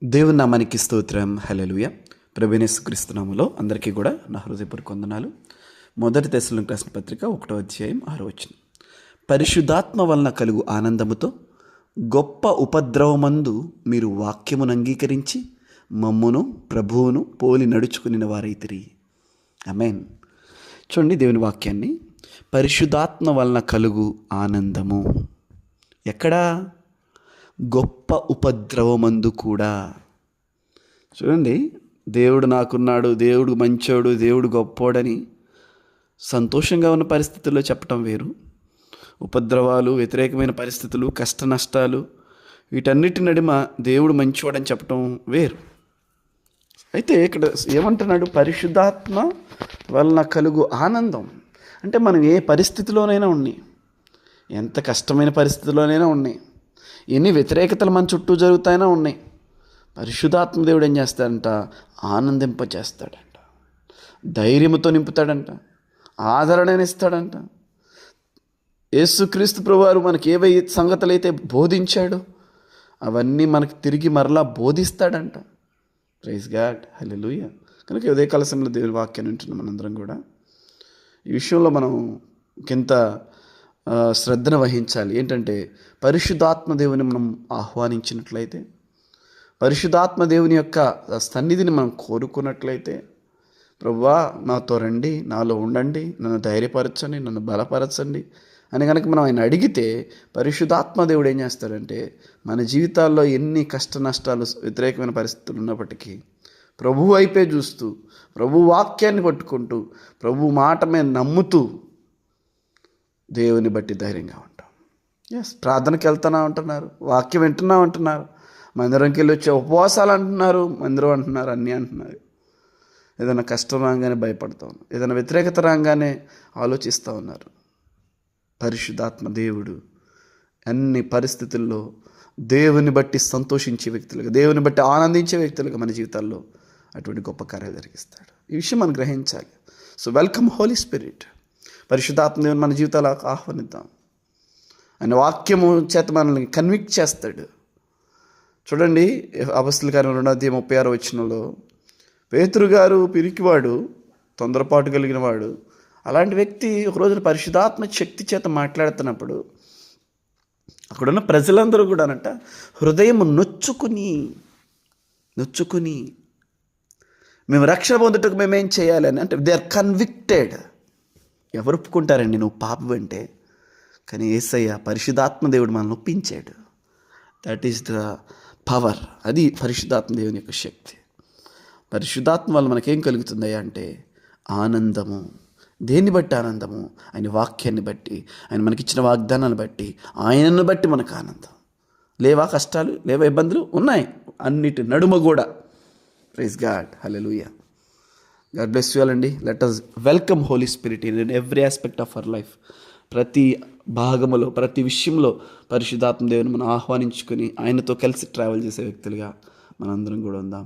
దేవుని నామానికి స్తోత్రం. హల్లెలూయా. ప్రభువైన యేసుక్రీస్తు నామములో అందరికీ కూడా నా హృదయపూర్వక వందనాలు. మొదటి తెస్సలోనికీయులకు రాసిన పత్రిక 1వ అధ్యాయం 6వ వచనం. పరిశుద్ధాత్మ వలన కలుగు ఆనందముతో గొప్ప ఉపద్రవమందు మీరు వాక్యమును అంగీకరించి మమ్మును ప్రభువును పోలి నడుచుకుని వారైతిరి. ఆమేన్. చూడండి దేవుని వాక్యాన్ని. పరిశుద్ధాత్మ వలన కలుగు ఆనందము ఎక్కడా? గొప్ప ఉపద్రవమందు కూడా. చూడండి, దేవుడు నాకున్నాడు, దేవుడు మంచోడు, దేవుడు గొప్పోడని సంతోషంగా ఉన్న పరిస్థితుల్లో చెప్పటం వేరు. ఉపద్రవాలు, వ్యతిరేకమైన పరిస్థితులు, కష్ట నష్టాలు, వీటన్నిటి నడుమ దేవుడు మంచివాడని చెప్పటం వేరు. అయితే ఇక్కడ ఏమంటున్నాడు? పరిశుద్ధాత్మ వలన కలుగు ఆనందం. అంటే మనం ఏ పరిస్థితిలోనైనా ఉన్నాయి, ఎంత కష్టమైన పరిస్థితిలోనైనా ఉన్నాయి, ఎన్ని వ్యతిరేకతలు మన చుట్టూ జరుగుతాయినా ఉన్నాయి, పరిశుద్ధాత్మ దేవుడు ఏం చేస్తాడంట? ఆనందింపచేస్తాడంట, ధైర్యంతో నింపుతాడంట, ఆదరణనిస్తాడంట. యేసుక్రీస్తు ప్రభువారు మనకి ఏవై సంగతులైతే బోధించాడో అవన్నీ మనకు తిరిగి మరలా బోధిస్తాడంట. Praise god. హల్లెలూయా. కనుక ఉదయకాల సమయంలో దేవుని వాక్యాన్ని వింటున్నాం మనందరం కూడా. ఈ విషయంలో మనం కింత శ్రద్ధను వహించాలి. ఏంటంటే పరిశుద్ధాత్మ దేవుని మనం ఆహ్వానించినట్లయితే, పరిశుద్ధాత్మ దేవుని యొక్క సన్నిధిని మనం కోరుకున్నట్లయితే, ప్రభువా నాతో రండి, నాలో ఉండండి, నన్ను ధైర్యపరచండి, నన్ను బలపరచండి అని కనుక మనం ఆయన అడిగితే, పరిశుద్ధాత్మ దేవుడు ఏం చేస్తాడంటే మన జీవితాల్లో ఎన్ని కష్ట నష్టాలు, వ్యతిరేకమైన పరిస్థితులు ఉన్నప్పటికీ ప్రభు వైపే చూస్తూ, ప్రభు వాక్యాన్ని పట్టుకుంటూ, ప్రభు మాట మీద నమ్ముతూ దేవుని బట్టి ధైర్యంగా ఉంటాం. ప్రార్థనకి వెళ్తున్నా ఉంటున్నారు, వాక్యం వింటున్నా ఉంటున్నారు, మందిరంకి వెళ్ళి వచ్చే ఉపవాసాలు అంటున్నారు, మందిరం అంటున్నారు, అన్నీ అంటున్నారు. ఏదైనా కష్టం రాగానే భయపడుతూ ఉన్నారు, ఏదైనా వ్యతిరేకత రాగానే ఆలోచిస్తూ ఉన్నారు. పరిశుద్ధాత్మ దేవుడు అన్ని పరిస్థితుల్లో దేవుని బట్టి సంతోషించే వ్యక్తులుగా, దేవుని బట్టి ఆనందించే వ్యక్తులుగా మన జీవితాల్లో అటువంటి గొప్ప కార్యాలు జరిగిస్తాడు. ఈ విషయం మనం గ్రహించాలి. So welcome Holi Spirit. పరిశుద్ధాత్మ దేవుని మన జీవితాలకు ఆహ్వానిద్దాం. ఆయన వాక్యము చేత మనల్ని కన్విక్ట్ చేస్తాడు. చూడండి, అపొస్తలుల కార్యం 2:36 వచనంలో పేతురు గారు పిరికివాడు, తొందరపాటు కలిగిన వాడు, అలాంటి వ్యక్తి ఒక రోజున పరిశుద్ధాత్మ శక్తి చేత మాట్లాడుతున్నప్పుడు అక్కడున్న ప్రజలందరూ కూడా అనంట హృదయం నొచ్చుకుని మేము రక్షణ పొందుటకు మేమేం చేయాలి అని, అంటే దే ఆర్ కన్విక్టెడ్. ఎవరు ఒప్పుకుంటారండి నువ్వు పాపం అంటే? కానీ యేసయ్య పరిశుద్ధాత్మ దేవుడు మనల్ని ఒప్పించాడు. That is the power. అది పరిశుద్ధాత్మ దేవుని యొక్క శక్తి. పరిశుద్ధాత్మ వల్ల మనకేం కలుగుతుందయ్యా అంటే ఆనందము. దేన్ని బట్టి ఆనందము? ఆయన వాక్యాన్ని బట్టి, ఆయన మనకిచ్చిన వాగ్దానాన్ని బట్టి, ఆయనను బట్టి మనకు ఆనందం. లేవా కష్టాలు, లేవా ఇబ్బందులు? ఉన్నాయి. అన్నిటి నడుమ కూడా. Praise god. Hallelujah. God bless you all అండి. Let us welcome Holi spirit in every aspect of our life. ప్రతి భాగములో, ప్రతి విషయంలో పరిశుద్ధాత్మ దేవుని మనం ఆహ్వానించుకొని ఆయనతో కలిసి ట్రావెల్ చేసే వ్యక్తులుగా మనందరం కూడా ఉందాం.